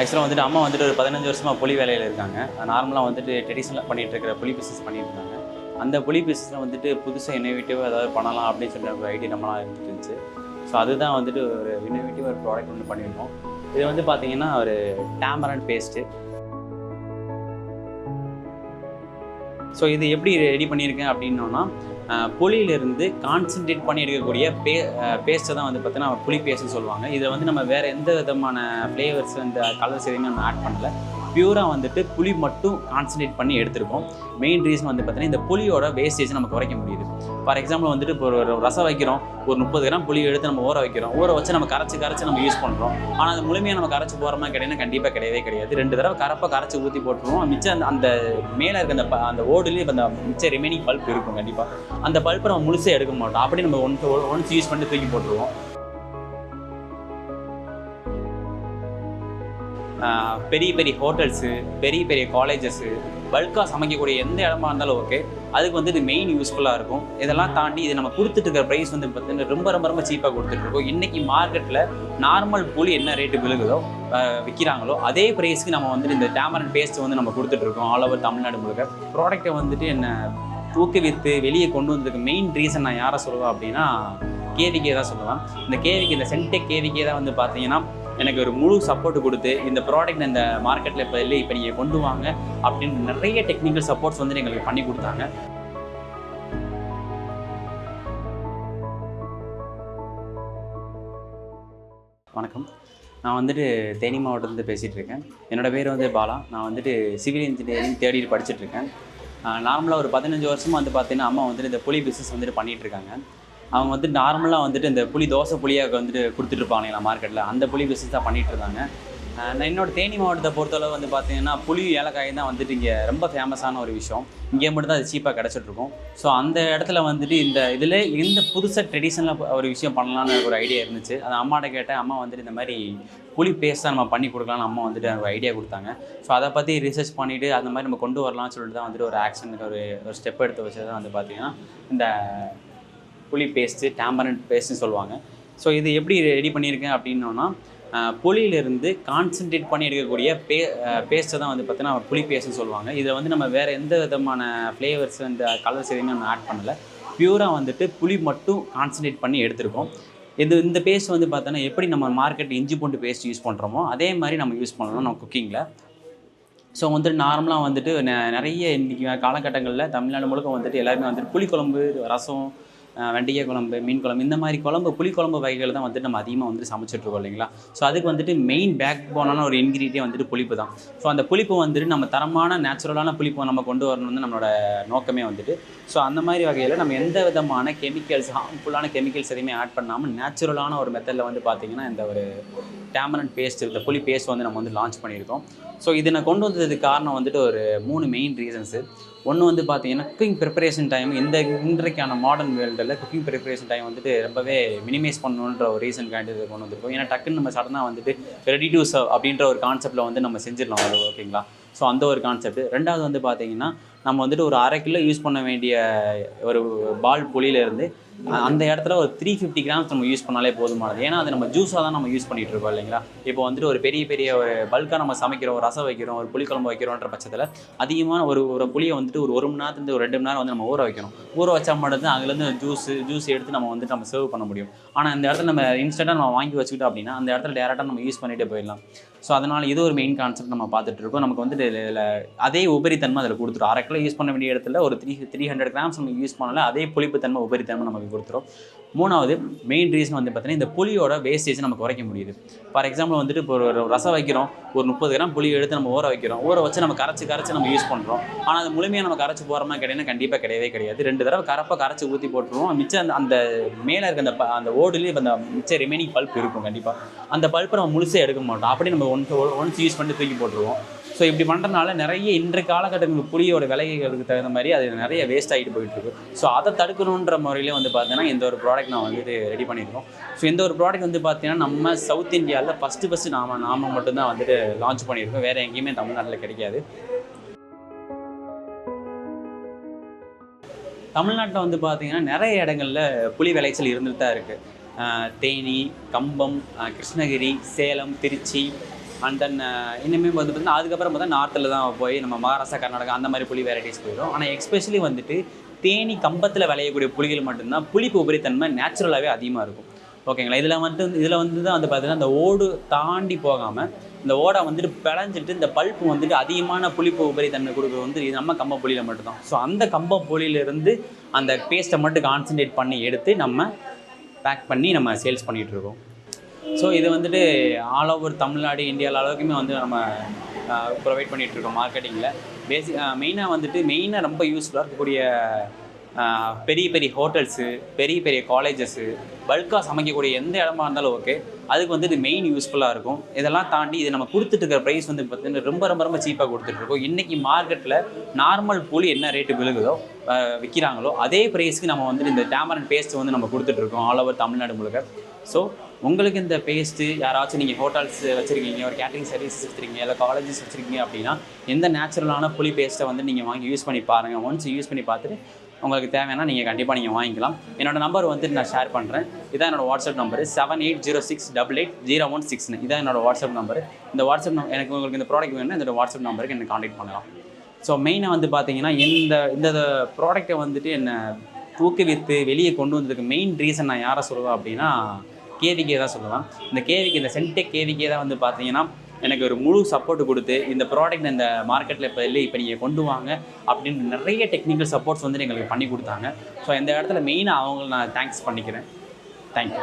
ஆக்சுவலாக வந்துட்டு அம்மா வந்துட்டு ஒரு 15 வருஷமாக புளி வேலையில் இருக்காங்க. நார்மலாக வந்துட்டு ட்ரெடிஷ்னலாக பண்ணிகிட்டு இருக்கிற புளி பிஸ்னஸ் பண்ணிட்டு இருக்காங்க. அந்த புளி பிஸ்னஸில் வந்துட்டு புதுசாக இன்னோவேட்டிவாக ஏதாவது பண்ணலாம் அப்படின்னு சொல்லிட்டு ஒரு ஐடியா நம்மளாம் இருந்துட்டு இருந்துச்சு. ஸோ அதுதான் வந்துட்டு ஒரு இன்னோவேட்டிவ் ஒரு ப்ராடக்ட் ஒன்று பண்ணியிருக்கோம். இது வந்து பார்த்தீங்கன்னா ஒரு டேமரண்ட் பேஸ்ட்டு. ஸோ இது எப்படி ரெடி பண்ணியிருக்கேன் அப்படின்னோன்னா, புளியிலிருந்து கான்சன்ட்ரேட் பண்ணி எடுக்கக்கூடிய பேஸ்ட்டை தான் வந்து பார்த்தீங்கன்னா புளி பேஸ்ட்னு சொல்லுவாங்க. இதை வந்து நம்ம வேறு எந்த விதமான ஃப்ளேவர்ஸ் இந்த கலர்ஸ் எதுவுமே நம்ம ஆட் பண்ணல. பியூராக வந்துட்டு புளி மட்டும் கான்சன்ட்ரேட் பண்ணி எடுத்திருக்கோம். மெயின் ரீசன் வந்து பார்த்தீங்கன்னா இந்த புளியோட வேஸ்டேஜ் நம்ம குறைக்க முடியுது. ஃபார் எக்ஸாம்பிள் வந்துட்டு இப்போ ஒரு ரசம் வைக்கிறோம், ஒரு 30 கிராம் புளி எடுத்து நம்ம ஊற வைக்கிறோம். ஊற வச்சு நம்ம கரைச்சி நம்ம யூஸ் பண்ணுறோம். ஆனால் அது முழுமையாக நம்ம கரைச்சி போகிறோமா கிடையாது, கண்டிப்பாக கிடையவே கிடையாது. 2 தடவை கரைச்சி ஊற்றி போட்டுருவோம். மிச்சம் அந்த மேலே இருக்க அந்த ஓடுலேயே அந்த மிச்சம் ரிமைனிங் பல்ப் இருக்கும். கண்டிப்பாக அந்த பல்ப்பை நம்ம முழுசே எடுக்க மாட்டோம். அப்படி நம்ம ஒன்ஸ் யூஸ் பண்ணி தூக்கி போட்டுருவோம். பெரிய பெரிய ஹோட்டல்ஸு, பெரிய பெரிய காலேஜஸ்ஸு, பல்காக சமைக்கக்கூடிய எந்த இடமா இருந்தாலும் ஓகே, அதுக்கு வந்து இது மெயின் யூஸ்ஃபுல்லாக இருக்கும். இதெல்லாம் தாண்டி இது நம்ம கொடுத்துட்டு இருக்கிற ப்ரைஸ் வந்து பார்த்தீங்கன்னா ரொம்ப சீப்பாக கொடுத்துட்ருக்கோம். இன்றைக்கி மார்க்கெட்டில் நார்மல் புளி என்ன ரேட்டு விழுகுதோ விற்கிறாங்களோ அதே ப்ரைஸ்க்கு நம்ம வந்துட்டு இந்த டேமரண்ட் பேஸ்ட்டு வந்து நம்ம கொடுத்துட்ருக்கோம் ஆல் ஓவர் தமிழ்நாடு முழுக்க. ப்ராடக்ட்டை வந்துட்டு என்ன ஊக்குவித்து வெளியே கொண்டு வந்ததுக்கு மெயின் ரீசன் நான் யாரை சொல்லுவேன் அப்படின்னா கேவிகே தான் சொல்லுவேன். இந்த கேவிகே, இந்த சென்டெக் கேவிகே தான் வந்து பார்த்தீங்கன்னா எனக்கு ஒரு முழு சப்போர்ட் கொடுத்து இந்த ப்ராடக்ட் இந்த மார்க்கெட்டில் இப்போ நீங்கள் கொண்டு வாங்க அப்படின்னு நிறைய டெக்னிக்கல் சப்போர்ட்ஸ் வந்து எங்களுக்கு பண்ணி கொடுத்தாங்க. வணக்கம், நான் வந்துட்டு தேனி மாவட்டத்துலேருந்து பேசிகிட்டு இருக்கேன். என்னோடய பேர் வந்து பாலா. நான் வந்துட்டு சிவில் இன்ஜினியரிங் தேர்ட் இயர் படிச்சுட்ருக்கேன். நார்மலாக ஒரு 15 வருஷமாக வந்து பார்த்தீங்கன்னா அம்மா வந்துட்டு இந்த புளி பிஸ்னஸ் வந்துட்டு பண்ணிகிட்ருக்காங்க. அவங்க வந்து நார்மலாக வந்துட்டு இந்த தோசை புளியாக வந்துட்டு கொடுத்துட்ருப்பாங்களா மார்க்கெட்டில், அந்த புளி பிஸ்னஸ் தான் பண்ணிகிட்டு இருந்தாங்க. நான் என்னோடய தேனி மாவட்டத்தை பொறுத்தளவு வந்து பார்த்தீங்கன்னா புளி ஏலக்காய் தான் வந்துட்டு இங்கே ரொம்ப ஃபேமஸான ஒரு விஷயம். இங்கே மட்டும் தான் அது சீப்பாக கிடச்சிட்ருக்கும். ஸோ அந்த இடத்துல வந்துட்டு இந்த புதுசாக ட்ரெடிஷ்னலாக ஒரு விஷயம் பண்ணலான்னு ஒரு ஐடியா இருந்துச்சு. அது அம்மாட்ட கேட்டேன். அம்மா வந்துட்டு இந்த மாதிரி புளி பேஸ்ட்டாக நம்ம பண்ணி கொடுக்கலான்னு அம்மா வந்துட்டு ஒரு ஐடியா கொடுத்தாங்க. ஸோ அதை பற்றி ரிசர்ச் பண்ணிவிட்டு அந்த மாதிரி நம்ம கொண்டு வரலாம்னு சொல்லிட்டு தான் வந்துட்டு ஒரு ஆக்ஷனுக்கு ஒரு ஸ்டெப் எடுத்து வச்சது தான் வந்து பார்த்திங்கன்னா இந்த புளி பேஸ்ட்டு, டேமரண்ட் பேஸ்ட்டுன்னு சொல்லுவாங்க. ஸோ இது எப்படி ரெடி பண்ணியிருக்கேன் அப்படின்னோன்னா, புளியிலிருந்து கான்சன்ட்ரேட் பண்ணி எடுக்கக்கூடிய பேஸ்ட்டை தான் வந்து பார்த்தீங்கன்னா புளி பேஸ்ட்டுன்னு சொல்லுவாங்க. இதை வந்து நம்ம வேறு எந்த விதமான ஃப்ளேவர்ஸ் இந்த கலர்ஸ் எதுவுமே நம்ம ஆட் பண்ணலை. பியூராக வந்துட்டு புளி மட்டும் கான்சன்ட்ரேட் பண்ணி எடுத்திருக்கோம். இந்த பேஸ்ட் வந்து பார்த்தோன்னா எப்படி நம்ம மார்க்கெட் இஞ்சி பூண்டு பேஸ்ட் யூஸ் பண்ணுறோமோ அதே மாதிரி நம்ம யூஸ் பண்ணலாம் நம்ம குக்கிங்கில். ஸோ வந்துட்டு நார்மலாக வந்துட்டு நிறைய இன்றைக்கி காலகட்டங்களில் தமிழ்நாடு முழுக்க வந்துட்டு எல்லாருமே வந்துட்டு புளிக்குழம்பு, ரசம், வெண்டைக்காய் குழம்பு, மீன் குழம்பு, இந்த மாதிரி புளிக்குழம்பு வகைகள் தான் வந்துட்டு நம்ம அதிகமாக வந்துட்டு சமைச்சிட்ருக்கோம் இல்லைங்களா. ஸோ அதுக்கு வந்துட்டு மெயின் பேக் போனான ஒரு இன்க்ரீடியன்ட் வந்துட்டு புளிப்பு தான். ஸோ அந்த புளிப்பு வந்துட்டு நம்ம தரமான நேச்சுரலான புளிப்பை நம்ம கொண்டு வரணும்னு நம்மளோட நோக்கமே வந்துட்டு. ஸோ அந்த மாதிரி வகையில் நம்ம எந்த விதமான கெமிக்கல்ஸ், ஹார்ம்ஃபுல்லான கெமிக்கல்ஸ் எதுவுமே ஆட் பண்ணாமல் நேச்சுரலான ஒரு மெத்தடில் வந்து பார்த்திங்கன்னா இந்த ஒரு டேமரண்ட் பேஸ்ட், இந்த புளி பேஸ்ட் வந்து நம்ம வந்து லான்ச் பண்ணியிருக்கோம். ஸோ இதை நான் கொண்டு வந்ததுக்கு காரணம் வந்துட்டு ஒரு 3 மெயின் ரீசன்ஸு. ஒன்று வந்து பார்த்திங்கன்னா குக்கிங் ப்ரிப்பரேஷன் டைம். இன்றைக்கான மாடர்ன் வேர்ல்டில் குக்கிங் ப்ரிப்பரேஷன் டைம் வந்துட்டு ரொம்பவே மினிமைஸ் பண்ணணுன்ற ஒரு ரீசன்காண்டி இதை கொண்டு வந்திருக்கோம். ஏன்னா டக்குன்னு நம்ம சடனாக வந்துட்டு ரெடி டு சர்வ் அப்படின்ற ஒரு கான்செப்ட்டில் வந்து நம்ம செஞ்சிடலாம் அது, ஓகேங்களா. ஸோ அந்த ஒரு கான்செப்ட். ரெண்டாவது வந்து பார்த்திங்கன்னா நம்ம வந்துட்டு ஒரு 1/2 கிலோ யூஸ் பண்ண வேண்டிய ஒரு பால் புளியிலேருந்து அந்த இடத்துல ஒரு 350 கிராம்ஸ் நம்ம யூஸ் பண்ணாலே போதுமானது. ஏன்னா அது நம்ம ஜூஸாக தான் நம்ம யூஸ் பண்ணிகிட்டு இருக்கோம் இல்லைங்களா. இப்போ வந்துட்டு ஒரு பெரிய ஒரு பல்காக நம்ம சமைக்கிறோம், ஒரு ரசம் வைக்கிறோம், ஒரு புளிக்குழம்பு வைக்கிறோன்ற பட்சத்தில் அதிகமான ஒரு புளியை வந்துட்டு ஒரு 1 மணி நேரத்துலேருந்து ஒரு 2 மணி நேரம் வந்து நம்ம ஊற வைக்கணும். ஊற வச்சா மட்டும் அதுலேருந்து ஜூஸ் எடுத்து நம்ம சர்வ் பண்ண முடியும். ஆனால் இந்த இடத்துல நம்ம இன்ஸ்டண்ட்டாக நம்ம வாங்கி வச்சுக்கிட்டோம் அப்படின்னா அந்த இடத்துல டேரெக்டாக நம்ம யூஸ் பண்ணிகிட்டே போயிடலாம். ஸோ அதனால் இது ஒரு மெயின் கான்செப்ட் நம்ம பார்த்துட்ருக்கோம். நமக்கு வந்துட்டு அதே உபரித்தன்மை அதில் கொடுத்துரும். 1/2 கிலோ யூஸ் பண்ண வேண்டிய இடத்துல ஒரு 300 கிராம்ஸ் நம்ம யூஸ் பண்ணல, அதே புளிப்புத்தன்மை உபரித்தன்மை நமக்கு கொடுத்துரும். மூணாவது மெயின் ரீசன் வந்து பார்த்தீங்கன்னா இந்த புளியோட வேஸ்டேஜ் நம்ம குறைக்க முடியுது. ஃபார் எக்ஸாம்பிள் வந்துட்டு இப்போ ஒரு ரசம் வைக்கிறோம், ஒரு 30 கிராம் புளி எடுத்து நம்ம ஊற வைக்கிறோம். ஊற வச்சு நம்ம கரைச்சி நம்ம யூஸ் பண்ணுறோம். ஆனால் அது முழுமையாக நம்ம கரைச்சி போகிறோமா கிடையாது, கண்டிப்பாக கிடையவே கிடையாது. 2 தடவை கரைச்சி ஊற்றி போட்டுருவோம். மிச்சம் அந்த மேலே இருக்க அந்த ஓடுலேயே அந்த மிச்சம் ரிமைனிங் பல்ப் இருக்கும். கண்டிப்பாக அந்த பல்ப்பை நம்ம முழுசே எடுக்க மாட்டோம். அப்படி நம்ம ஒன்ஸ் யூஸ் பண்ணி தூக்கி போட்டுருவோம். ஸோ இப்படி பண்ணுறதுனால நிறைய இன்றைய காலகட்டங்களுக்கு புளியோட விலைகளுக்கு தகுந்த மாதிரி அது நிறைய வேஸ்ட் ஆகிட்டு போயிட்டுருக்கு. ஸோ அதை தடுக்கணுன்ற முறையிலே வந்து பார்த்தீங்கன்னா இந்த ஒரு ப்ராடக்ட் நான் வந்துட்டு ரெடி பண்ணியிருக்கோம். ஸோ இந்த ஒரு ப்ராடக்ட் வந்து பார்த்தீங்கன்னா நம்ம சவுத் இந்தியாவில் ஃபஸ்ட்டு நாம மட்டும்தான் வந்துட்டு லான்ச் பண்ணியிருக்கோம். வேறு எங்கேயுமே தமிழ்நாட்டில் கிடைக்காது. தமிழ்நாட்டில் வந்து பார்த்திங்கன்னா நிறைய இடங்களில் புளி விளைச்சல் இருந்துட்டு தான் இருக்குது. தேனி, கம்பம், கிருஷ்ணகிரி, சேலம், திருச்சி, அண்ட் தென் இனிமேல் வந்து பார்த்திங்கன்னா அதுக்கப்புறம் பார்த்தா நார்த்தில் தான் போய் நம்ம மகாராஷ்டிரா கர்நாடகா அந்த மாதிரி புளி வெரைட்டிஸ் போயிடும். ஆனால் எக்ஸ்பெஷலி வந்துட்டு தேனி கம்பத்தில் விளையக்கூடிய புளிகள் மட்டும்தான் புளிப்பு உபரித்தன்மை நேச்சுரலாகவே அதிகமாக இருக்கும். ஓகேங்களா. இதில் வந்து தான் வந்து பார்த்திங்கன்னா அந்த ஓடு தாண்டி போகாமல் இந்த ஓடை வந்துட்டு பிழைஞ்சிட்டு இந்த பல்ப்பு வந்துட்டு அதிகமான புளிப்பு உபரித்தன்மை கொடுக்குறது வந்து நம்ம கம்ப புளியில் மட்டும்தான். ஸோ அந்த கம்ப புளியிலேருந்து அந்த பேஸ்ட்டை மட்டும் கான்சன்ட்ரேட் பண்ணி எடுத்து நம்ம பேக் பண்ணி நம்ம சேல்ஸ் பண்ணிகிட்ருக்கோம். ஸோ இது வந்துட்டு ஆல் ஓவர் தமிழ்நாடு இந்தியாவில் அளவுக்குமே வந்து நம்ம ப்ரொவைட் பண்ணிகிட்ருக்கோம் மார்க்கெட்டிங்கில். மெயினாக வந்துட்டு ரொம்ப யூஸ்ஃபுல்லாக இருக்கக்கூடிய பெரிய பெரிய ஹோட்டல்ஸு, பெரிய பெரிய காலேஜஸ்ஸு, பல்காக சமைக்கக்கூடிய எந்த இடமா இருந்தாலும் ஓகே, அதுக்கு வந்து இது மெயின் யூஸ்ஃபுல்லாக இருக்கும். இதெல்லாம் தாண்டி இது நம்ம கொடுத்துட்டு இருக்கிற ப்ரைஸ் வந்து பார்த்திங்கன்னா ரொம்ப சீப்பாக கொடுத்துட்ருக்கோம். இன்றைக்கி மார்க்கெட்டில் நார்மல் புளி என்ன ரேட்டு விழுகுதோ விற்கிறாங்களோ அதே ப்ரைஸ்க்கு நம்ம வந்துட்டு இந்த டேமரண்ட் பேஸ்ட்டு வந்து நம்ம கொடுத்துட்ருக்கோம் ஆல் ஓவர் தமிழ்நாடு முழுக்க. ஸோ உங்களுக்கு இந்த பேஸ்ட்டு யாராச்சும் நீங்கள் ஹோட்டல்ஸ் வச்சுருக்கீங்க, ஒரு கேட்டரிங் சர்வீஸ் வச்சுருக்கீங்க, இல்லை காலேஜஸ் வச்சுருக்கீங்க அப்படின்னா இந்த நேச்சுரலான புளி பேஸ்ட்டை வந்து நீங்கள் வாங்கி யூஸ் பண்ணி பாருங்கள். ஒன்ஸ் யூஸ் பண்ணி பார்த்துட்டு உங்களுக்கு தேவைன்னா நீங்கள் கண்டிப்பாக நீங்கள் வாங்கிக்கலாம். என்னோடய நம்பர் வந்துட்டு நான் ஷேர் பண்ணுறேன். இதான் என்னோடய வாட்ஸ்அப் நம்பரு 7806880169. இதான் என்னோடய வாட்ஸ்அப் நம்பரு. இந்த வாட்ஸ்அப் எனக்கு உங்களுக்கு இந்த ப்ராடக்ட் வேணும்னா இந்த வாட்ஸ்அப் நம்பருக்கு என்னை காண்டாக்ட் பண்ணலாம். ஸோ மெயினாக வந்து பார்த்தீங்கன்னா இந்த ப்ராடக்டை வந்துட்டு என்னை ஊக்குவித்து வெளியே கொண்டு வந்ததுக்கு மெயின் ரீசன் நான் யாரை சொல்லுவேன் அப்படின்னா கேவிகே தான் சொல்லுவேன். இந்த சென்டெக் கேவிகே தான் வந்து பார்த்தீங்கன்னா எனக்கு ஒரு முழு சப்போர்ட் கொடுத்து இந்த ப்ராடக்ட் இந்த மார்க்கெட்டில் இப்போ நீங்கள் கொண்டு வாங்க அப்படின்னு நிறைய டெக்னிக்கல் சப்போர்ட்ஸ் வந்து எங்களுக்கு பண்ணி கொடுத்தாங்க. ஸோ இந்த இடத்துல மெயினாக அவங்களை நான் தேங்க்ஸ் பண்ணிக்கிறேன். தேங்க்யூ.